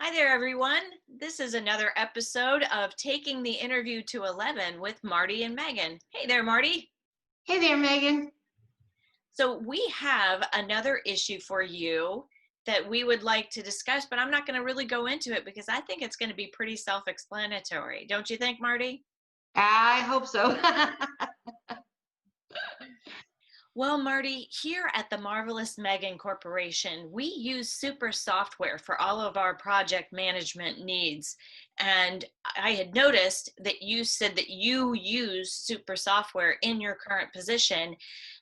Hi there, everyone. This is another episode of Taking the Interview to 11 with Marty and Megan. Hey there, Marty. Hey there, Megan. So, we have another issue for you that we would like to discuss, but I'm not going to really go into it because I think it's going to be pretty self explanatory. Don't you think, Marty? I hope so. Well, Marty, here at the Marvelous Megan Corporation, we use super software for all of our project management needs. And I had noticed that you said that you use super software in your current position.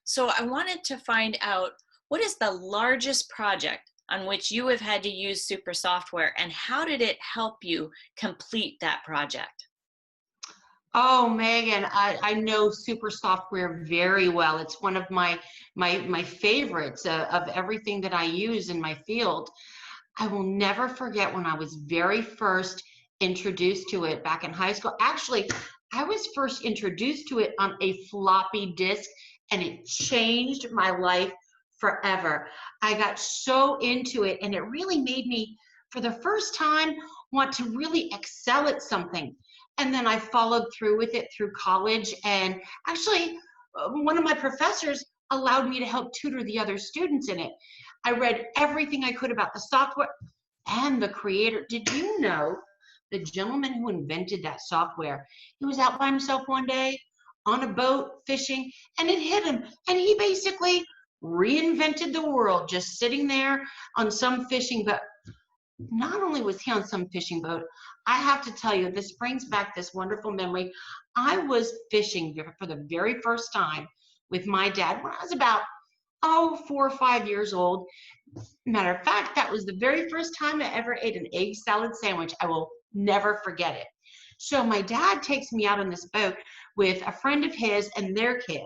So I wanted to find out, what is the largest project on which you have had to use super software, and how did it help you complete that project? Oh, Megan, I know Super Software very well. It's one of my favorites of everything that I use in my field. I will never forget when I was very first introduced to it back in high school. Actually, I was first introduced to it on a floppy disk, and it changed my life forever. I got so into it, and it really made me, for the first time, want to really excel at something. And then I followed through with it through college. And actually, one of my professors allowed me to help tutor the other students in it. I read everything I could about the software and the creator. Did you know the gentleman who invented that software? He was out by himself one day on a boat fishing, and it hit him. And he basically reinvented the world just sitting there on some fishing boat. Not only was he on some fishing boat, I have to tell you, this brings back this wonderful memory. I was fishing for the very first time with my dad when I was about, 4 or 5 years old. Matter of fact, that was the very first time I ever ate an egg salad sandwich. I will never forget it. So my dad takes me out on this boat with a friend of his and their kid.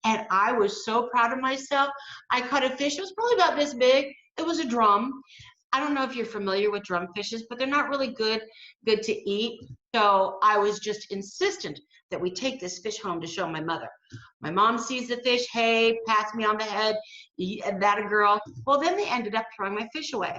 And I was so proud of myself. I caught a fish. It was probably about this big. It was a drum. I don't know if you're familiar with drumfishes, but they're not really good to eat. So I was just insistent that we take this fish home to show my mother. My mom sees the fish, hey, pats me on the head, that a girl. Well, then they ended up throwing my fish away.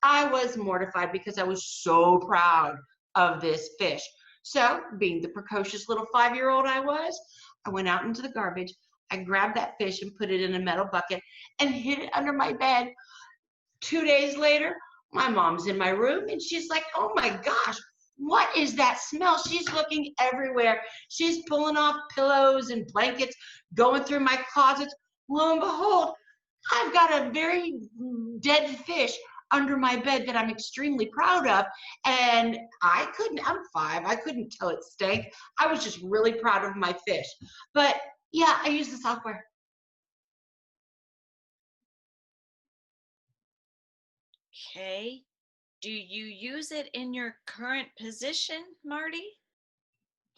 I was mortified because I was so proud of this fish. So, being the precocious little 5-year-old I was, I went out into the garbage. I grabbed that fish and put it in a metal bucket and hid it under my bed. 2 days later, my mom's in my room and she's like, oh my gosh, what is that smell? She's looking everywhere. She's pulling off pillows and blankets, going through my closets. Lo and behold, I've got a very dead fish under my bed that I'm extremely proud of. And I'm 5, I couldn't tell it stank. I was just really proud of my fish. But yeah, I use the software. Okay. Do you use it in your current position, Marty?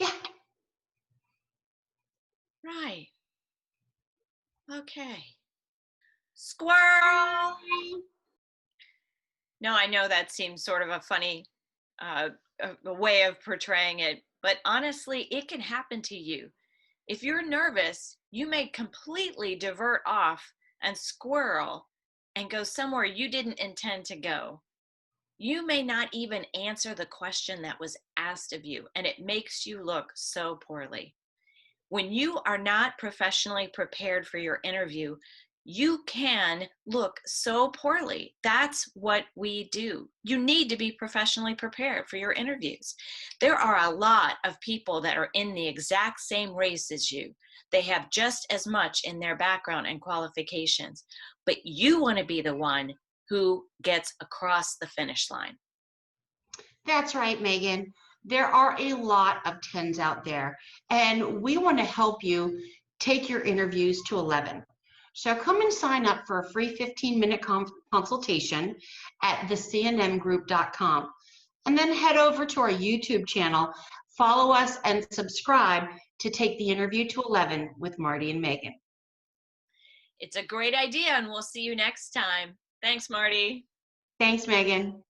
Yeah. Right. Okay. Squirrel! No, I know that seems sort of a funny uh, a way of portraying it, but honestly, it can happen to you. If you're nervous, you may completely divert off and squirrel and go somewhere you didn't intend to go. You may not even answer the question that was asked of you, and it makes you look so poorly. When you are not professionally prepared for your interview, you can look so poorly. That's what we do. You need to be professionally prepared for your interviews. There are a lot of people that are in the exact same race as you. They have just as much in their background and qualifications, but you want to be the one who gets across the finish line. That's right, Megan. There are a lot of 10s out there, and we want to help you take your interviews to 11. So come and sign up for a free 15-minute consultation at thecnmgroup.com. And then head over to our YouTube channel, follow us, and subscribe to take the interview to 11 with Marty and Megan. It's a great idea, and we'll see you next time. Thanks, Marty. Thanks, Megan.